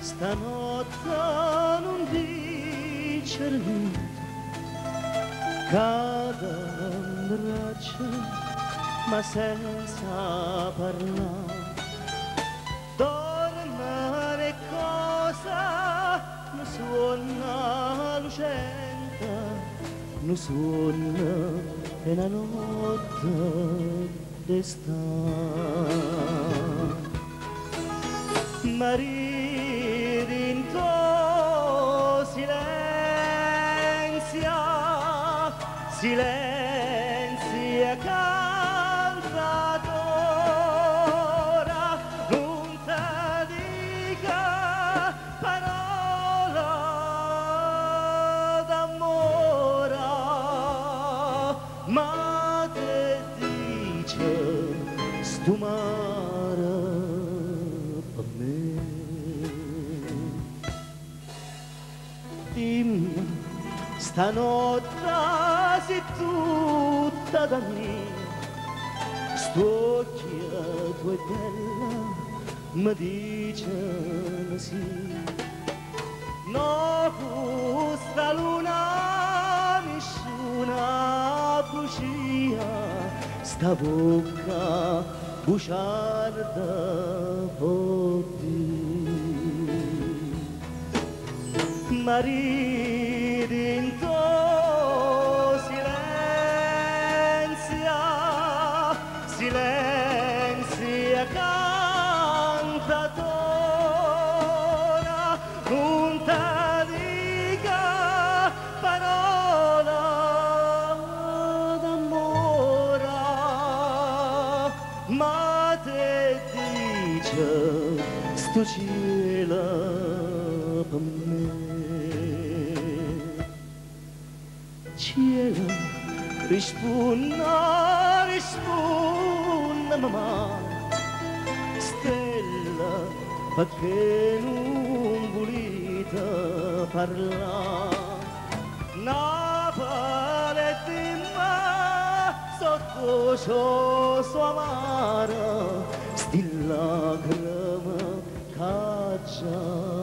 Stanotte non dice niente, cade in braccio ma senza parlare. Dormire cosa non suona lucente, non suona è una notte d'estate. Maria dinto silenzia, silenzia cantatora, non ti dica parola d'amore, ma te dice sto mare per me. Dimmi, stanotte sei tutta da me, st'occhio tuo è bella, mi dice sì. No, questa luna nessuna bugia, sta bocca bugiarda può dire. Maria dinto silenzia, silenzia cantatora, non ti dica parola d'amore, ma te dice sto cielo per me. Cielo, risponda, risponda mamma, stella, perché non volete parlare? Napoli di me, sotto ciò suo amaro, sti lacrime caccia